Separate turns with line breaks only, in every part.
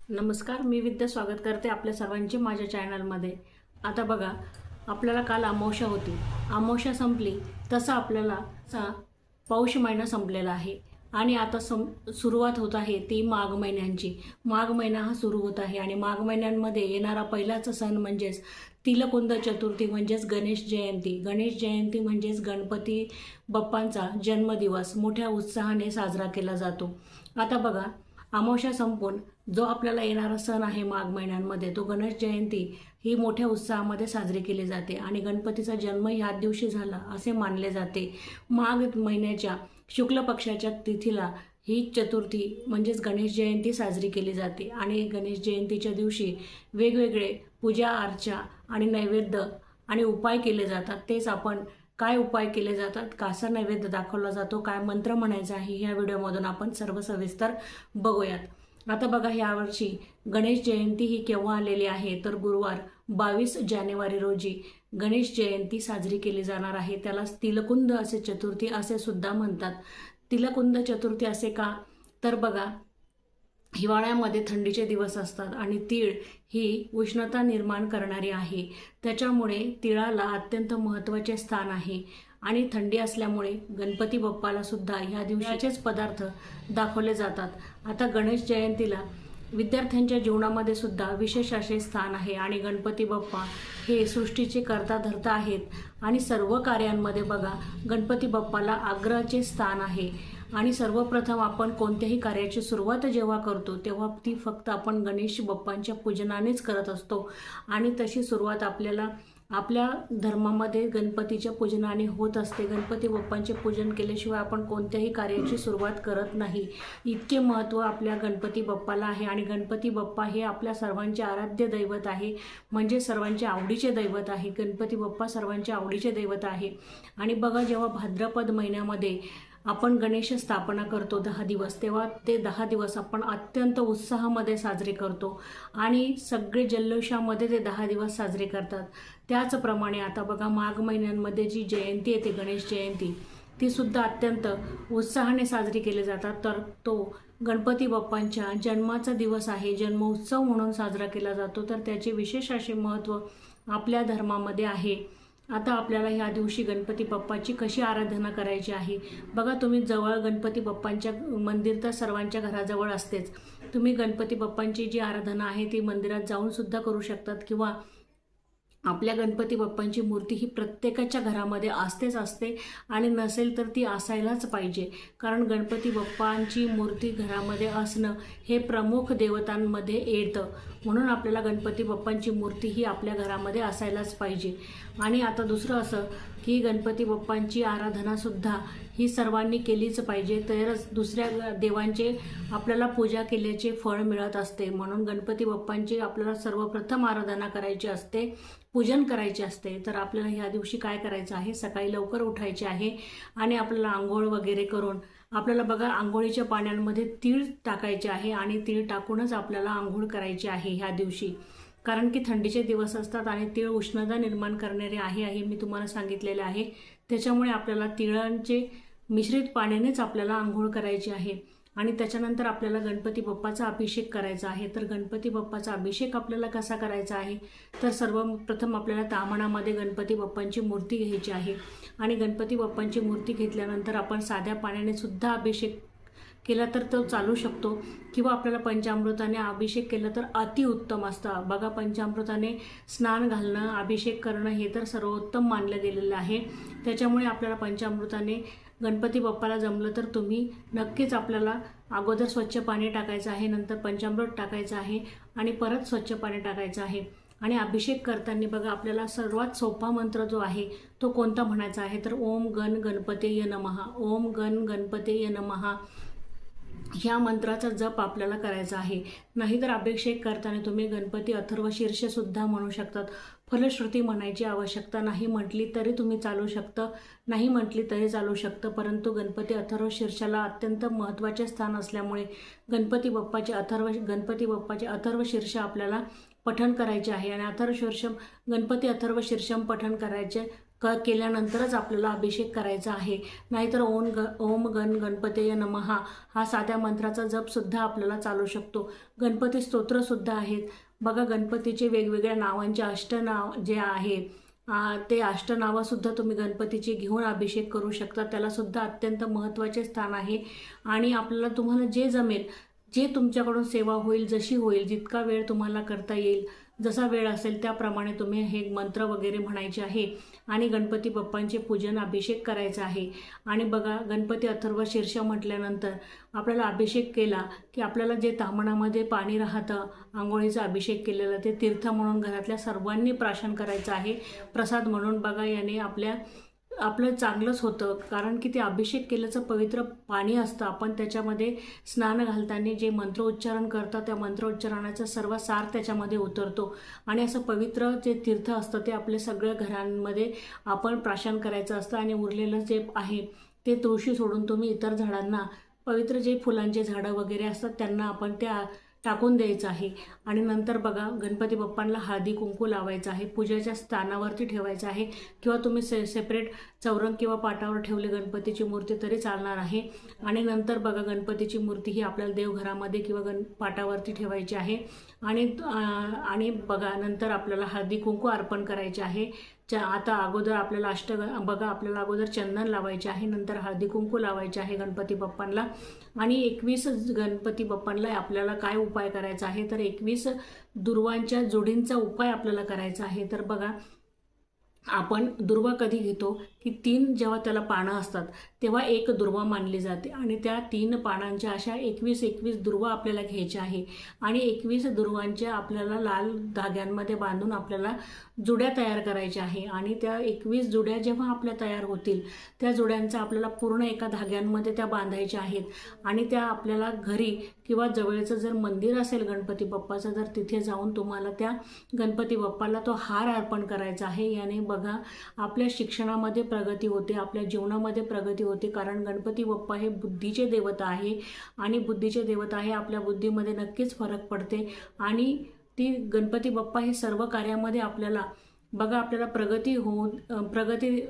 नमस्कार, मी विद्या स्वागत करते आपल्या सर्वांचे माझ्या चॅनलमध्ये। आता बघा, आपल्याला काल अमावस्या होती, अमावस्या संपली तसं आपल्याला पौष महिना संपलेला आहे आणि आता सुरुवात होत आहे ती माघ महिन्यांची। माघ महिना हा सुरू होत आहे आणि माघ महिन्यांमध्ये येणारा पहिलाच सण म्हणजेच तिलकुंद चतुर्थी म्हणजेच गणेश जयंती। गणेश जयंती म्हणजेच गणपती बाप्पांचा जन्मदिवस मोठ्या उत्साहाने साजरा केला जातो। आता बघा, अमावस्या संपून जो आपल्याला येणारा सण आहे माघ महिन्यांमध्ये तो गणेश जयंती ही मोठ्या उत्साहामध्ये साजरी केली जाते आणि गणपतीचा जन्म ह्याच दिवशी झाला असे मानले जाते। माघ महिन्याच्या शुक्ल पक्षाच्या तिथीला ही चतुर्थी म्हणजेच गणेश जयंती साजरी केली जाते आणि गणेश जयंतीच्या दिवशी वेगवेगळे पूजा अर्चा आणि नैवेद्य आणि उपाय केले जातात। तेच आपण काय उपाय केले जातात, कसा नैवेद्य दाखवला जातो, काय मंत्र म्हणायचा आहे, ह्या व्हिडिओमधून आपण सर्व सविस्तर बघूयात। आता बघा, यावर्षी गणेश जयंती ही केव्हा आलेली आहे तर गुरुवार 22 जानेवारी रोजी गणेश जयंती साजरी केली जाणार आहे। त्याला तिलकुंद असे चतुर्थी असे सुद्धा म्हणतात। तिलकुंद चतुर्थी असे का तर बघा, हिवाळ्यामध्ये थंडीचे दिवस असतात आणि तीळ ही उष्णता निर्माण करणारी आहे, त्याच्यामुळे तिळाला अत्यंत महत्त्वाचे स्थान आहे आणि थंडी असल्यामुळे गणपती बाप्पाला सुद्धा ह्या दिवसाचेच पदार्थ दाखवले जातात। आता गणेश जयंतीला विद्यार्थ्यांच्या जीवनामध्ये सुद्धा विशेष असे स्थान आहे आणि गणपती बाप्पा हे सृष्टीचे कर्ता धर्ता आहेत आणि सर्व कार्यांमध्ये बघा गणपती बाप्पाला आग्रहाचे स्थान आहे। आणि सर्वप्रथम आपण कोणत्याही कार्याची सुरुवात जेव्हा करतो तेव्हा ती फक्त आपण गणेश बाप्पांच्या पूजनानेच करत असतो आणि तशी सुरुवात आपल्या धर्मामध्ये गणपतीच्या पूजनाने होत असते। गणपती बाप्पांचे पूजन केल्याशिवाय आपण कोणत्याही कार्याची सुरुवात करत नाही, इतके महत्त्व आपल्या गणपती बाप्पाला आहे आणि गणपती बाप्पा हे आपल्या सर्वांचे आराध्य दैवत आहे, म्हणजे सर्वांचे आवडीचे दैवत आहे। गणपती बाप्पा सर्वांचे आवडीचे दैवत आहे। आणि बघा, जेव्हा भाद्रपद महिन्यामध्ये आपण गणेश स्थापना करतो 10 दिवस, तेव्हा ते 10 दिवस आपण अत्यंत उत्साहामध्ये साजरे करतो आणि सगळे जल्लोषामध्ये ते 10 दिवस साजरे करतात। त्याचप्रमाणे आता बघा, माघ महिन्यांमध्ये जी जयंती येते गणेश जयंती ती सुद्धा अत्यंत उत्साहाने साजरी केली जातात। तर तो गणपती बाप्पांच्या जन्माचा दिवस आहे, जन्मोत्सव म्हणून साजरा केला जातो, तर त्याचे विशेष असे महत्त्व आपल्या धर्मामध्ये आहे। आता आपल्याला ह्या दिवशी गणपती बाप्पाची कशी आराधना करायची आहे बघा, तुम्ही जवळ गणपती बाप्पांच्या मंदिर तर सर्वांच्या घराजवळ असतेच, तुम्ही गणपती बाप्पांची जी आराधना आहे ती मंदिरात जाऊन सुद्धा करू शकतात किंवा आपल्या गणपती बाप्पांची मूर्ती ही प्रत्येकाच्या घरामध्ये असतेच असते आणि नसेल तर ती असायलाच पाहिजे, कारण गणपती बाप्पांची मूर्ती घरामध्ये असणं हे प्रमुख देवतांमध्ये येतं, म्हणून आपल्याला गणपती बाप्पांची मूर्ती ही आपल्या घरामध्ये असायलाच पाहिजे। आणि आता दुसरं असं की गणपती बाप्पांची आराधनासुद्धा ही सर्वांनी केलीच पाहिजे, तरच दुसऱ्या देवांचे आपल्याला पूजा केल्याचे फळ मिळत असते। म्हणून गणपती बाप्पांची आपल्याला सर्वप्रथम आराधना करायची असते, पूजन करायचे असते। तर आपल्याला ह्या दिवशी काय करायचं आहे, सकाळी लवकर उठायचे आहे आणि आपल्याला आंघोळ वगैरे करून आपल्याला बघा आंघोळीच्या पाण्यामध्ये तीळ टाकायचे आहे आणि तीळ टाकूनच आपल्याला आंघोळ करायची आहे ह्या दिवशी, कारण की थंडीचे दिवस असतात आणि तीळ उष्णता निर्माण करणारे आहे मी तुम्हाला सांगितलेले आहे। त्याच्यामुळे आपल्याला तिळांचे मिश्रित पाण्यानेच आपल्याला आंघोळ करायची आहे आणि त्याच्यानंतर आपल्याला गणपती बाप्पाचा अभिषेक करायचा आहे। तर गणपती बाप्पाचा अभिषेक आपल्याला कसा करायचा आहे तर सर्वप्रथम आपल्याला ताम्हणामध्ये गणपती बाप्पांची मूर्ती घ्यायची आहे आणि गणपती बाप्पांची मूर्ती घेतल्यानंतर आपण साध्या पाण्याने सुद्धा अभिषेक केला तर तो चालू शकतो किंवा आपल्याला पंचामृताने अभिषेक केला तर अतिउत्तम असतं। बघा, पंचामृताने स्नान घालणं, अभिषेक करणं हे तर सर्वोत्तम मानलं गेलेलं आहे, त्याच्यामुळे आपल्याला पंचामृताने गणपती बाप्पाला जमलं तर तुम्ही नक्कीच आपल्याला अगोदर स्वच्छ पाणी टाकायचं आहे, नंतर पंचामृत टाकायचं आहे आणि परत स्वच्छ पाणी टाकायचं आहे। आणि अभिषेक करताना बघा, आपल्याला सर्वात सोपा मंत्र जो आहे तो कोणता म्हणायचा आहे तर ओम गण गणपतेय नमः, ओम गण गणपतेय नमः ह्या मंत्राचा जप आपल्याला करायचा आहे। नाहीतर अभिषेक करताना तुम्ही गणपती अथर्व शीर्ष सुद्धा म्हणू शकतात। फलश्रुती म्हणायची आवश्यकता नाही म्हटली तरी तुम्ही चालू शकतं, नाही म्हटली तरी चालू शकतं, परंतु गणपती अथर्व शीर्षाला अत्यंत महत्त्वाचे स्थान असल्यामुळे गणपती बाप्पाचे अथर्व शीर्ष आपल्याला पठण करायचे आहे आणि गणपती अथर्व शीर्षम पठण करायचे केल्यानंतरच आपल्याला अभिषेक करायचा आहे. नाहीतर ओम गण गणपतये नमः हा साध्या मंत्राचा जपसुद्धा आपल्याला चालू शकतो. गणपती स्तोत्रसुद्धा आहेत. बघा, गणपतीचे वेगवेगळ्या नावांचे अष्टनाव जे आहे ते अष्टनावंसुद्धा तुम्ही गणपतीची घेऊन अभिषेक करू शकता. त्यालासुद्धा अत्यंत महत्त्वाचे स्थान आहे. आणि आपल्याला तुम्हाला जे जमेल, जे तुमच्याकडून सेवा होईल, जशी होईल, जितका वेळ तुम्हाला करता येईल, जसा वेळ असेल त्याप्रमाणे तुम्ही हे मंत्र वगैरे म्हणायचे आहे आणि गणपती बाप्पांचे पूजन अभिषेक करायचा आहे. आणि बघा, गणपती अथर्व शीर्ष म्हटल्यानंतर आपल्याला अभिषेक केला की आपल्याला जे ताम्हणामध्ये पाणी राहतं आंघोळीचा अभिषेक केलेला ते तीर्थ म्हणून घरातल्या सर्वांनी प्राशन करायचं आहे, प्रसाद म्हणून. बघा, याने आपलं चांगलंच होतं, कारण की ते अभिषेक केल्याचं पवित्र पाणी असतं. आपण त्याच्यामध्ये स्नान घालताना जे मंत्रोच्चारण करतात त्या मंत्रोच्चारणाचा सर्व सार त्याच्यामध्ये उतरतो आणि असं पवित्र जे तीर्थ असतं ते आपल्या सगळ्या घरांमध्ये आपण प्राशन करायचं असतं. आणि उरलेलं जे आहे ते तुळशी सोडून तुम्ही इतर झाडांना, पवित्र जे फुलांचे झाडं वगैरे असतात त्यांना आपण त्या टाकून द्यायचं आहे. आणि नंतर बघा, गणपती बाप्पांना हळदी कुंकू लावायचं आहे, पूजेच्या स्थानावरती ठेवायचं आहे किंवा तुम्ही सेपरेट चौरंग किंवा पाटावर ठेवले गणपतीची मूर्ती तरी चालणार आहे. आणि नंतर बघा, गणपतीची मूर्ती ही आपल्याला देवघरामध्ये किंवा पाटावरती ठेवायची आहे. आणि बघा, नंतर आपल्याला हळदी कुंकू अर्पण करायचे आहे. आता अगोदर आपल्याला आपल्याला अगोदर चंदन लावायचे आहे, नंतर हळदी कुंकू लावायचे आहे गणपती बाप्पांना. आणि 21 गणपती बाप्पांना आपल्याला काय उपाय करायचा आहे तर 21 दुर्वांच्या जोडींचा उपाय आपल्याला करायचा आहे. तर बघा, आपण दुर्वा कधी घेतो की 3 जेव्हा त्याला पानं असतात तेव्हा एक दुर्वा मानली जाते आणि त्या 3 पानांच्या अशा 21 दुर्वा आपल्याला घ्यायच्या आहे. आणि 21 दुर्वांच्या आपल्याला लाल धाग्यांमध्ये बांधून आपल्याला जुड्या तयार करायच्या आहे. आणि त्या 21 जुड्या जेव्हा आपल्या तयार होतील त्या जुड्यांचा आपल्याला पूर्ण एका धाग्यांमध्ये त्या बांधायच्या आहेत. आणि त्या आपल्याला घरी किंवा जवळचं जर मंदिर असेल गणपती बाप्पाचं तर तिथे जाऊन तुम्हाला त्या गणपती बाप्पाला तो हार अर्पण करायचा आहे. याने बघा, आपल्या शिक्षणामध्ये प्रगती होते, आपल्या जीवनामध्ये प्रगती होते, कारण गणपती बाप्पा हे बुद्धीचे देवता आहे. आणि बुद्धीचे देवता आहे, आपल्या बुद्धीमध्ये नक्कीच फरक पडते. आणि ती गणपती बाप्पा हे सर्व कार्यामध्ये आपल्याला प्रगती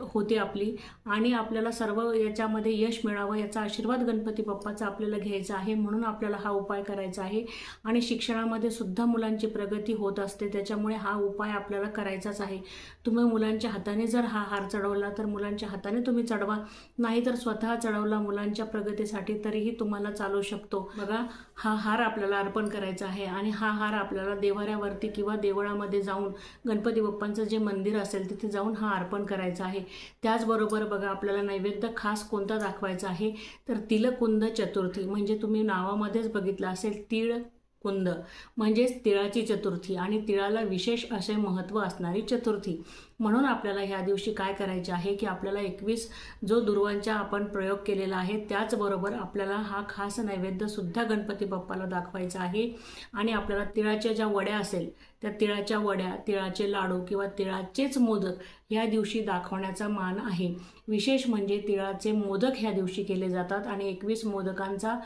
होते आपली. आणि आपल्याला सर्व याच्यामध्ये यश मिळावं याचा आशीर्वाद गणपती बाप्पाचा आपल्याला घ्यायचा आहे. म्हणून आपल्याला हा उपाय करायचा आहे. आणि शिक्षणामध्ये सुद्धा मुलांची प्रगती होत असते, त्याच्यामुळे हा उपाय आपल्याला करायचाच आहे. तुम्ही मुलांच्या हाताने जर हा हार चढवला तर मुलांच्या हाताने तुम्ही चढवा, नाहीतर स्वतः चढवला मुलांच्या प्रगतीसाठी तरीही तुम्हाला चालू शकतो. बघा, हा हार आपल्याला अर्पण करायचा आहे. आणि हा हार आपल्याला देवाऱ्यावरती किंवा देवळामध्ये जाऊन गणपती बाप्पांचं जे मंदिर असेल तिथे जाऊन हा अर्पण करायचा आहे. त्याचबरोबर बघा, आपल्याला नैवेद्य खास कोणता दाखवायचा आहे तर तिळकुंद चतुर्थी, म्हणजे तुम्ही नावामध्येच बघितलं असेल तिळकुंद म्हणजेच तिळाची चतुर्थी आणि तिळाला विशेष असे महत्त्व असणारी चतुर्थी. म्हणून आपल्याला ह्या दिवशी काय करायचे आहे की आपल्याला 21 जो दुर्वांचा आपण प्रयोग केलेला आहे त्याचबरोबर आपल्याला हा खास नैवेद्यसुद्धा गणपती बाप्पाला दाखवायचा आहे. आणि आपल्याला तिळाच्या ज्या वड्या असेल त्या तिळाच्या वड्या, तिळाचे लाडू किंवा तिळाचेच मोदक ह्या दिवशी दाखवण्याचा मान आहे. विशेष म्हणजे तिळाचे मोदक ह्या दिवशी केले जातात आणि 21 मोदकांचा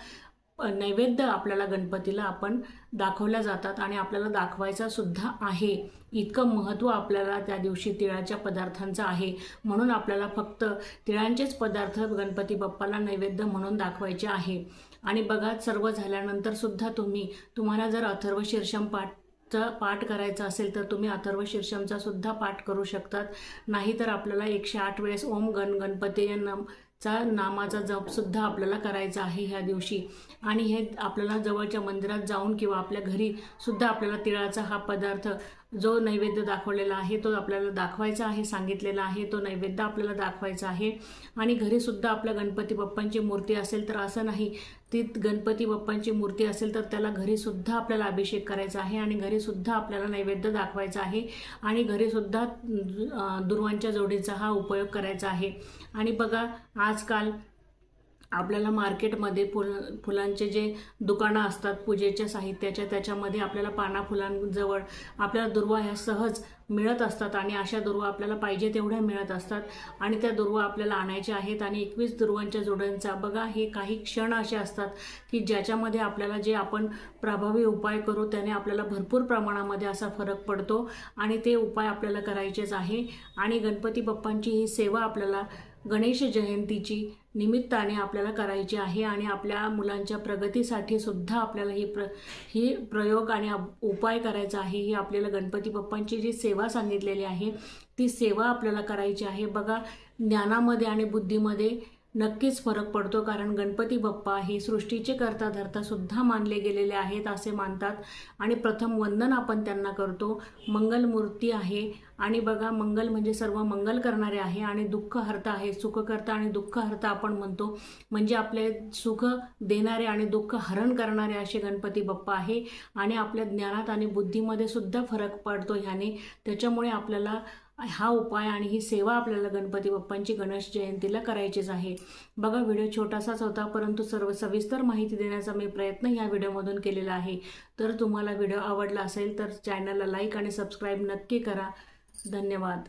नैवेद्य आपल्याला गणपतीला आपण दाखवल्या जातात आणि आपल्याला दाखवायचा सुद्धा आहे. इतकं महत्त्व आपल्याला त्या दिवशी तिळाच्या पदार्थांचं आहे. म्हणून आपल्याला फक्त तिळांचेच पदार्थ गणपती बाप्पाला नैवेद्य म्हणून दाखवायचे आहे. आणि बघा, सर्व झाल्यानंतर सुद्धा तुम्हाला जर अथर्व शीर्षम पाठ करायचा असेल तर तुम्ही अथर्व शीर्षमचा सुद्धा पाठ करू शकतात. नाहीतर आपल्याला 108 वेळेस ओम गण गणपतये चा नामाचा जपसुद्धा आपल्याला करायचा आहे ह्या दिवशी. आणि हे आपल्याला जवळच्या मंदिरात जाऊन किंवा आपल्या घरी सुद्धा आपल्याला तिळाचा हा पदार्थ जो नैवेद्य दाखवलेला आहे तो आपल्याला दाखवायचा आहे, सांगितलेला आहे तो नैवेद्य आपल्याला दाखवायचा आहे. आणि घरीसुद्धा आपल्या गणपती बाप्पांची मूर्ती असेल तर असं नाही, ती गणपती बाप्पांची मूर्ती असेल तर त्याला घरीसुद्धा आपल्याला अभिषेक करायचा आहे आणि घरीसुद्धा आपल्याला नैवेद्य दाखवायचा आहे आणि घरीसुद्धा दुर्वांच्या जोडीचा हा उपयोग करायचा आहे. आणि बघा, आजकाल आपल्याला मार्केटमध्ये फुलांचे जे दुकानं असतात पूजेच्या साहित्याच्या, त्याच्यामध्ये आपल्याला पाना फुलांजवळ आपल्याला दुर्वा ह्या सहज मिळत असतात आणि अशा दुर्वा आपल्याला पाहिजे तेवढ्या मिळत असतात आणि त्या दुर्वा आपल्याला आणायच्या आहेत. आणि 21 दुर्वांच्या जोड्यांचा बघा, हे काही क्षण असे असतात की ज्याच्यामध्ये आपल्याला जे आपण प्रभावी उपाय करू त्याने आपल्याला भरपूर प्रमाणामध्ये असा फरक पडतो आणि ते उपाय आपल्याला करायचेच आहे. आणि गणपती बाप्पांची ही सेवा आपल्याला गणेश जयंतीची निमित्ताने आपल्याला करायची आहे आणि आपल्या मुलांच्या प्रगतीसाठी सुद्धा आपल्याला ही प्रयोग आणि उपाय करायचा आहे. ही आपल्याला गणपती बाप्पांची जी सेवा सांगितलेली आहे ती सेवा आपल्याला करायची आहे. बघा, ज्ञानामध्ये आणि बुद्धीमध्ये नक्कीच फरक पडतो, कारण गणपती बाप्पा हे सृष्टीचे कर्ता धर्ता सुद्धा मानले गेलेले आहेत असे मानतात. आणि प्रथम वंदन आपण त्यांना करतो. मंगल मूर्ती आहे आणि बघा, मंगल म्हणजे सर्व मंगल करणारे आहे आणि दुःख हरता आहे. सुखकर्ता आणि दुःख हरता आपण म्हणतो, म्हणजे आपले सुख देणारे आणि दुःख हरण करणारे असे गणपती बाप्पा आहे. आणि आपल्या ज्ञानात आणि बुद्धीमध्ये सुद्धा फरक पडतो ह्याने. त्याच्यामुळे आपल्याला हा उपाय आणि ही सेवा आपल्याला गणपती बाप्पांची गणेश जयंतीला करायचीच आहे. बघा, व्हिडिओ छोटासाच होता, परंतु सर्व सविस्तर माहिती देण्याचा मी प्रयत्न या व्हिडिओमधून केलेला आहे. तर तुम्हाला व्हिडिओ आवडला असेल तर चॅनलला लाईक आणि सबस्क्राईब नक्की करा. धन्यवाद.